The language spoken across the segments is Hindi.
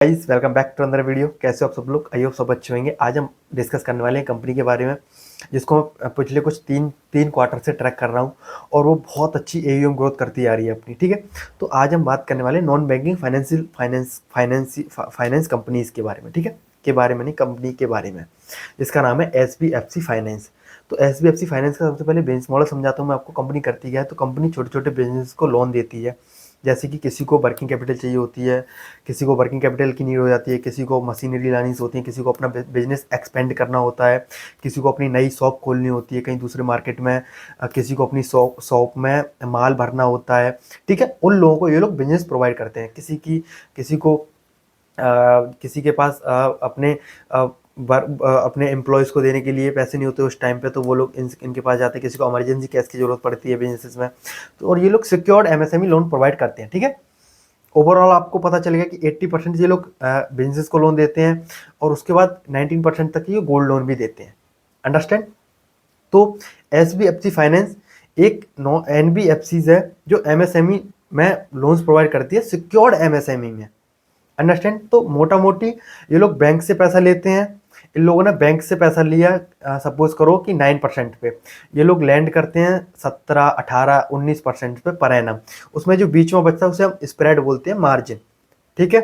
Guys welcome back to another video. कैसे हो आप सब लोग? आई होप सब अच्छे होंगे। आज हम डिस्कस करने वाले हैं कंपनी के बारे में, जिसको मैं पिछले कुछ तीन क्वार्टर से ट्रैक कर रहा हूँ और वो बहुत अच्छी एयूएम ग्रोथ करती आ रही है अपनी। ठीक है, तो आज हम बात करने वाले हैं नॉन बैंकिंग फाइनेंस कंपनीज के बारे में। ठीक है, के बारे में नहीं, कंपनी के बारे में, जिसका नाम है एसबीएफसी फाइनेंस। तो एसबीएफसी फाइनेंस का सबसे पहले बिजनेस मॉडल समझाता हूँ मैं आपको। कंपनी करती क्या है, तो कंपनी छोटे छोटे बिजनेस को लोन देती है। जैसे कि किसी को वर्किंग कैपिटल चाहिए होती है, किसी को वर्किंग कैपिटल की नीड हो जाती है, किसी को मशीनरी लानी होती है, किसी को अपना बिजनेस एक्सपेंड करना होता है, किसी को अपनी नई शॉप खोलनी होती है कहीं दूसरे मार्केट में, किसी को अपनी शॉप में माल भरना होता है। ठीक है, उन लोगों को ये लोग बिजनेस प्रोवाइड करते हैं। किसी के पास अपने एम्प्लॉयज़ को देने के लिए पैसे नहीं होते उस टाइम पे, तो वो लोग इनके पास जाते हैं। किसी को इमरजेंसी कैश की ज़रूरत पड़ती है बिजनेसेस में, तो और ये लोग सिक्योर्ड एमएसएमई लोन प्रोवाइड करते हैं। ठीक है, ओवरऑल आपको पता चलेगा कि 80% ये लोग बिजनेस को लोन देते हैं और उसके बाद 19% तक ये गोल्ड लोन भी देते हैं। अंडरस्टैंड? तो एसबीएफसी फाइनेंस एक नो एनबीएफसी है जो एमएसएमई में लोन्स प्रोवाइड करती है, सिक्योर्ड एमएसएमई में। अंडरस्टैंड? तो मोटा मोटी ये लोग बैंक से पैसा लेते हैं। इन लोगों ने बैंक से पैसा लिया, सपोज करो कि 9% पे, ये लोग लैंड करते हैं 17, 18, 19% पे पर एनम। उसमें जो बीच में बचता है उसे हम स्प्रेड बोलते हैं, मार्जिन। ठीक है,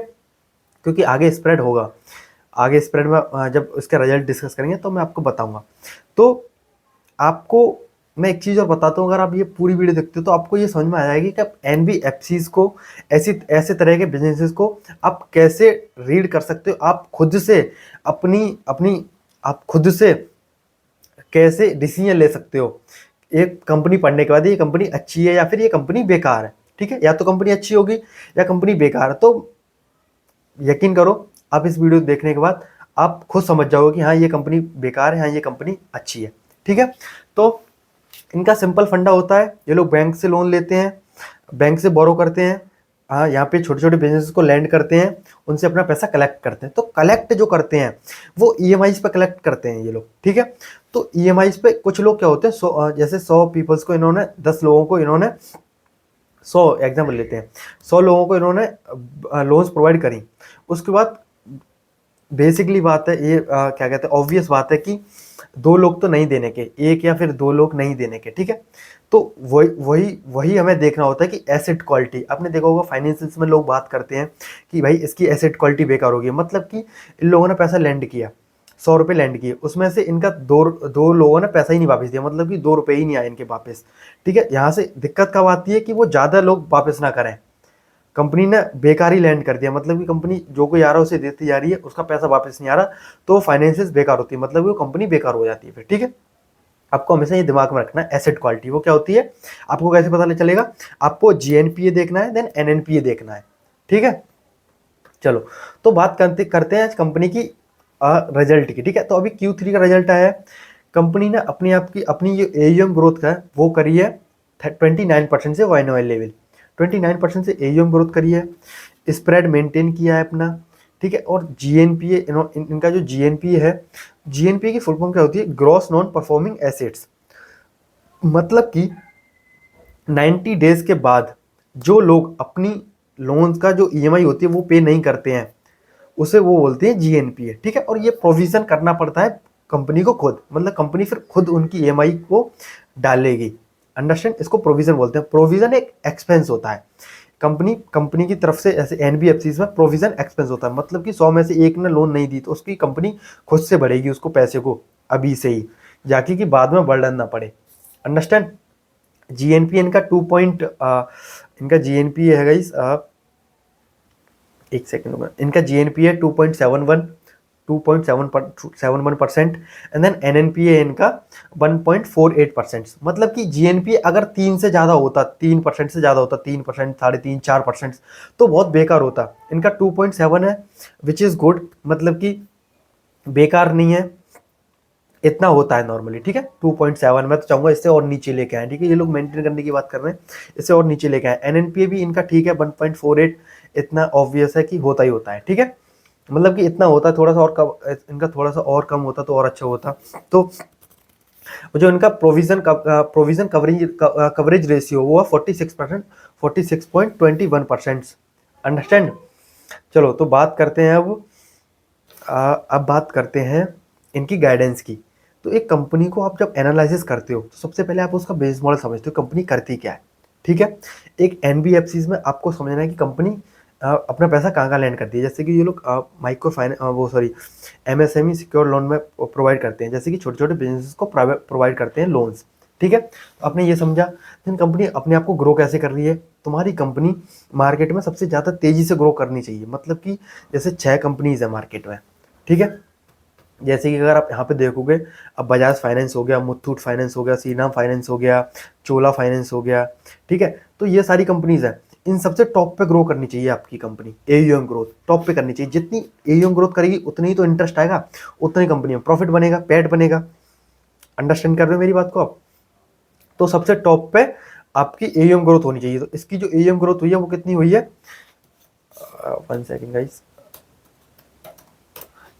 क्योंकि आगे स्प्रेड होगा, आगे स्प्रेड में जब उसका रिजल्ट डिस्कस करेंगे तो मैं आपको बताऊंगा। तो आपको मैं एक चीज़ और बताता हूँ, अगर आप ये पूरी वीडियो देखते हो तो आपको ये समझ में आ जाएगी कि आप एनबीएफसीज को, ऐसे तरह के बिजनेसेस को आप कैसे रीड कर सकते हो। आप खुद से अपनी अपनी आप खुद से कैसे डिसीजन ले सकते हो एक कंपनी पढ़ने के बाद, ये कंपनी अच्छी है या फिर ये कंपनी बेकार है। ठीक है, या तो कंपनी अच्छी होगी या कंपनी बेकार है। तो यकीन करो, आप इस वीडियो देखने के बाद आप खुद समझ जाओगे कि हाँ ये कंपनी बेकार है, हाँ ये कंपनी अच्छी है। ठीक है, तो इनका सिंपल फंडा होता है, ये लोग बैंक से लोन लेते हैं, बैंक से बोरो करते हैं, हाँ यहाँ पे छोटे छोटे बिजनेस को लैंड करते हैं, उनसे अपना पैसा कलेक्ट करते हैं। तो कलेक्ट जो करते हैं वो ईएमआईज पे कलेक्ट करते हैं ये लोग। ठीक है, तो ईएमआईज पे कुछ लोग क्या होते हैं, जैसे 100 पीपल्स को इन्होंने, 10 लोगों को इन्होंने, 100 एग्जाम्पल लेते हैं, 100 लोगों को इन्होंने लोन्स प्रोवाइड करी। उसके बाद बेसिकली बात है ये, क्या कहते हैं, ऑब्वियस बात है कि 2 लोग तो नहीं देने के, एक या फिर 2 लोग नहीं देने के। ठीक है, तो वही हमें देखना होता है कि एसेट क्वालिटी। आपने देखा होगा फाइनेंशियल्स में लोग बात करते हैं कि भाई इसकी एसेट क्वालिटी बेकार होगी, मतलब कि इन लोगों ने पैसा लैंड किया, 100 रुपये लैंड किए, उसमें से इनका दो लोगों ने पैसा ही नहीं वापस दिया, मतलब कि 2 रुपये ही नहीं आए इनके वापस। ठीक है, यहाँ से दिक्कत कब आती है कि वो ज़्यादा लोग वापस ना करें, कंपनी ने बेकार ही लैंड कर दिया, मतलब कि कंपनी जो कोई आ रहा है उसे देती जा रही है, उसका पैसा वापस नहीं आ रहा, तो फाइनेंसिस बेकार होती है, मतलब कि वो कंपनी बेकार हो जाती है फिर। ठीक है, आपको हमेशा ये दिमाग में रखना है एसेट क्वालिटी वो क्या होती है। आपको कैसे पता चलेगा? आपको जीएनपीए देखना है, देन एनएनपीए देखना है। ठीक है, चलो तो बात करते हैं आज कंपनी की रिजल्ट की। ठीक है, तो अभी Q3 का रिजल्ट आया है। कंपनी ने अपनी जो एयूएम ग्रोथ का है वो करी है 29% से YoY लेवल, 29% से एयूएम ग्रोथ करी है, स्प्रेड मेंटेन किया है अपना। ठीक है, और जीएनपीए, इनका जो जीएनपीए है, जीएनपीए की फुल फॉर्म क्या होती है? Gross non performing assets. मतलब कि 90 डेज के बाद जो लोग अपनी लोन्स का जो ईएमआई होती है वो पे नहीं करते हैं, उसे वो बोलते हैं जीएनपीए। ठीक है, और ये प्रोविजन करना पड़ता है कंपनी को खुद, मतलब कंपनी फिर खुद उनकी ईएमआई को डालेगी। अंडरस्टैंड? इसको प्रोविजन बोलते हैं। प्रोविजन एक एक्सपेंस होता है, कंपनी की तरफ से, ऐसे एनबीएफसी में प्रोविजन एक्सपेंस होता है, मतलब कि 100 में से एक ने लोन नहीं दी तो उसकी कंपनी खुद से भरेगी उसको पैसे को अभी से ही, जाके कि बाद में बर्डन ना पड़े। अंडरस्टैंड? जीएनपी इनका इनका जीएनपी है गाइस, एक सेकंड में, इनका जीएनपी है 2.71% एंड देन एनएनपीए इनका 1.48%। मतलब कि जीएनपी अगर 3 से ज़्यादा होता, 3% से ज़्यादा होता, 3%, 3.5%, 4%, तो बहुत बेकार होता। इनका 2.7 है, विच इज़ गुड, मतलब कि बेकार नहीं है, इतना होता है नॉर्मली। ठीक है, 2.7 मैं तो चाहूँगा इससे और नीचे लेके आए। ठीक है, ये लोग मेंटेन करने की बात कर रहे हैं, इससे और नीचे लेके आए। एनएनपीए भी इनका ठीक है 1.48, इतना ऑब्वियस है कि होता ही होता है। ठीक है, मतलब कि इतना होता है, थोड़ा सा और कम, इनका थोड़ा सा और कम होता तो और अच्छा होता। तो जो इनका प्रोविजन कवरेज रेशियो वो है 46%, 46.21%। अंडरस्टैंड? चलो तो बात करते हैं अब बात करते हैं इनकी गाइडेंस की। तो एक कंपनी को आप जब एनालिसिस करते हो तो सबसे पहले आप उसका बिजनेस मॉडल समझते हो, कंपनी करती क्या है, ठीक है। एक एनबीएफसीज में आपको समझना है कि कंपनी अपना पैसा कहाँ कहाँ लैंड करती है। जैसे कि ये लोग माइक्रो फाइनेंस वो सॉरी एमएसएमई सिक्योर लोन में प्रोवाइड करते हैं, जैसे कि छोटे छोटे बिजनेस को प्रोवाइड करते हैं लोन्स, ठीक है। तो आपने ये समझा, देन कंपनी अपने आप को ग्रो कैसे कर रही है। तुम्हारी कंपनी मार्केट में सबसे ज़्यादा तेज़ी से ग्रो करनी चाहिए, मतलब कि जैसे 6 कंपनीज है मार्केट में, ठीक है। जैसे कि अगर आप यहाँ पे देखोगे, अब बजाज फाइनेंस हो गया, मुथूट फाइनेंस हो गया, श्रीराम फाइनेंस हो गया, चोला फाइनेंस हो गया, ठीक है। तो ये सारी कंपनीज हैं, इन सबसे टॉप पे ग्रो करनी चाहिए आपकी कंपनी। एयूएम ग्रोथ टॉप पे करनी चाहिए, जितनी एयूएम ग्रोथ करेगी उतनी ही तो इंटरेस्ट आएगा, उतनी कंपनी में प्रॉफिट बनेगा, पैट बनेगा। अंडरस्टैंड कर रहे हो मेरी बात को आप? तो सबसे टॉप पे आपकी एयूएम ग्रोथ होनी चाहिए। तो इसकी जो एयूएम ग्रोथ हुई है वो कितनी हुई है, 1 सेकेंड गाइस,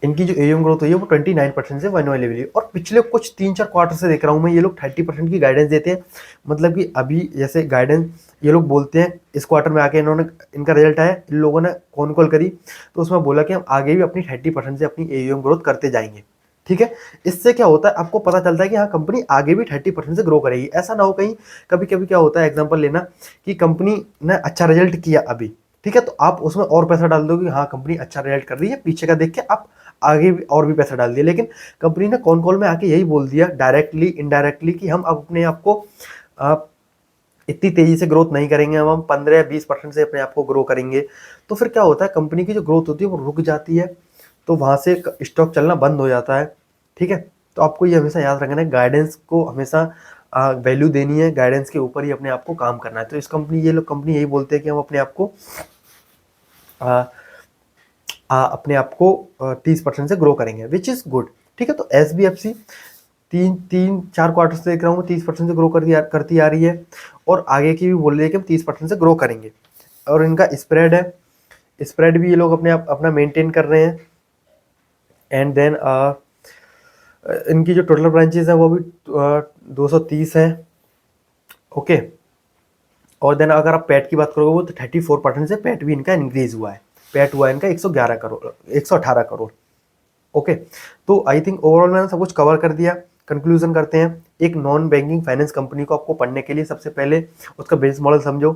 इनकी जो एयूएम ग्रोथ हुई है वो 29% से 1 और पिछले कुछ 3-4 क्वार्टर से देख रहा हूँ मैं, ये लोग 30% की गाइडेंस देते हैं। मतलब कि अभी जैसे गाइडेंस ये लोग बोलते हैं, इस क्वार्टर में आके इन्होंने इनका रिजल्ट आया, इन लोगों ने कौन कॉल करी तो उसमें बोला कि हम आगे भी अपनी 30% से अपनी एयूएम ग्रोथ करते जाएंगे, ठीक है। इससे क्या होता है, आपको पता चलता है कि हाँ कंपनी आगे भी 30% से ग्रो करेगी। ऐसा ना हो कहीं कभी कभी क्या होता है, एग्जांपल लेना कि कंपनी ने अच्छा रिजल्ट किया अभी, ठीक है, तो आप उसमें और पैसा डाल दो कि हाँ कंपनी अच्छा रिजल्ट कर रही है, पीछे का देख के आप आगे भी और भी पैसा डाल दिया। लेकिन कंपनी ने कॉन कॉल में आके यही बोल दिया डायरेक्टली इनडायरेक्टली कि हम अपने आप को इतनी तेजी से ग्रोथ नहीं करेंगे, हम 15-20% से अपने आप को ग्रो करेंगे। तो फिर क्या होता है, कंपनी की जो ग्रोथ होती है वो रुक जाती है, तो वहाँ से स्टॉक चलना बंद हो जाता है, ठीक है। तो आपको ये हमेशा याद रखना है, गाइडेंस को हमेशा वैल्यू देनी है, गाइडेंस के ऊपर ही अपने आप को काम करना है। तो इस कंपनी ये लोग कंपनी यही बोलते हैं कि हम अपने आप को अपने आप को 30% से ग्रो करेंगे, विच इज़ गुड, ठीक है। तो SBFC 3-4 क्वार्टर से देख रहा हूँ 30% से ग्रो करती आ रही है, और आगे की भी बोल रही है कि हम 30% से ग्रो करेंगे। और इनका स्प्रेड है, स्प्रेड भी ये लोग अपना मेंटेन कर रहे हैं। एंड देन इनकी जो टोटल ब्रांचेस है वो भी 230 है, ओके। और देन अगर आप पैट की बात करोगे वो तो 34% से पैट भी इनका इंक्रीज हुआ है, पैट हुआ है इनका 111 करोड़ 118 करोड़, ओके। तो आई थिंक ओवरऑल मैंने सब कुछ कवर कर दिया। कंक्लूजन करते हैं, एक नॉन बैंकिंग फाइनेंस कंपनी को आपको पढ़ने के लिए सबसे पहले उसका बिजनेस मॉडल समझो,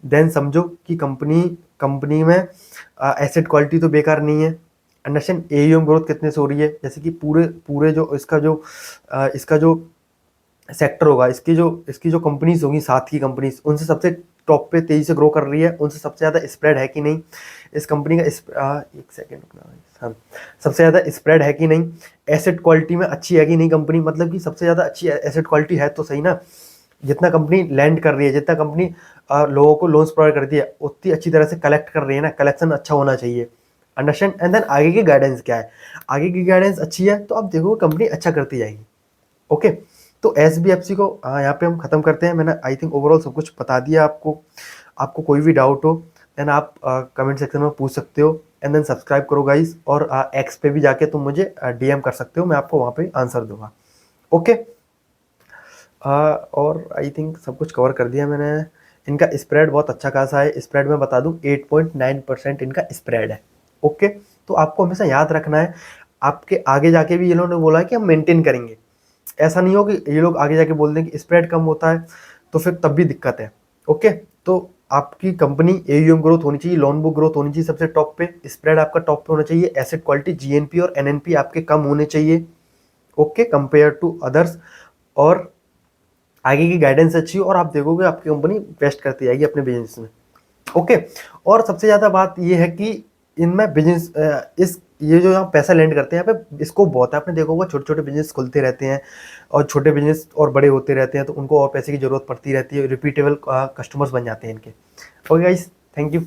देन समझो कि कंपनी में एसेट क्वालिटी तो बेकार नहीं है, अंडरस्टैंड एयूएम ग्रोथ कितने से हो रही है, जैसे कि पूरे जो इसका जो सेक्टर होगा, इसकी जो कंपनीज होगी 7 की कंपनीज, उनसे सबसे टॉप पे तेजी से ग्रो कर रही है, उनसे सबसे ज़्यादा स्प्रेड है कि नहीं इस कंपनी का, एक सेकेंड हाँ, सबसे ज़्यादा स्प्रेड है कि नहीं, एसेट क्वालिटी में अच्छी है कि नहीं कंपनी, मतलब कि सबसे ज़्यादा अच्छी एसेट क्वालिटी है तो सही ना। जितना कंपनी लैंड कर रही है, जितना कंपनी लोगों को लोन्स प्रोवाइड करती है, उतनी अच्छी तरह से कलेक्ट कर रही है ना, कलेक्शन अच्छा होना चाहिए, अंडरस्टैंड। एंड देन आगे की गाइडेंस क्या है, आगे की गाइडेंस अच्छी है तो आप देखो कंपनी अच्छा करती जाएगी, ओके। तो SBFC को यहाँ पे हम खत्म करते हैं। मैंने आई थिंक ओवरऑल सब कुछ बता दिया आपको। आपको कोई भी डाउट हो देन आप कमेंट सेक्शन में पूछ सकते हो, एंड देन सब्सक्राइब करो गाइस, और एक्स पे भी जाके तुम मुझे DM कर सकते हो, मैं आपको वहाँ पे आंसर दूंगा, ओके। और आई थिंक सब कुछ कवर कर दिया मैंने। इनका स्प्रेड बहुत अच्छा खासा है, स्प्रेड मैं बता दूं 8.9% इनका स्प्रेड है, ओके। तो आपको हमेशा याद रखना है, आपके आगे जाके भी ये लोगों ने बोला है कि हम मेंटेन करेंगे, ऐसा नहीं हो कि ये लोग आगे जाके बोल दें कि स्प्रेड कम होता है तो फिर तब भी दिक्कत है, ओके। तो आपकी कंपनी एयूएम ग्रोथ होनी चाहिए, लोन बुक ग्रोथ होनी चाहिए सबसे टॉप पे, स्प्रेड आपका टॉप पे होना चाहिए, एसेट क्वालिटी GNP और NNP आपके कम होने चाहिए, ओके, कंपेयर टू अदर्स, और आगे की गाइडेंस अच्छी हो, और आप देखोगे आपकी कंपनी बेस्ट करती जाएगी अपने बिजनेस में, ओके। और सबसे ज़्यादा बात ये है कि इनमें बिजनेस ये जो यहाँ पैसा लैंड करते हैं यहाँ पे स्कोप बहुत है। आपने देखा होगा छोटे छोटे बिजनेस खुलते रहते हैं, और छोटे बिजनेस और बड़े होते रहते हैं, तो उनको और पैसे की ज़रूरत पड़ती रहती है, रिपीटेबल कस्टमर्स बन जाते हैं इनके, ओके गाइस, थैंक यू।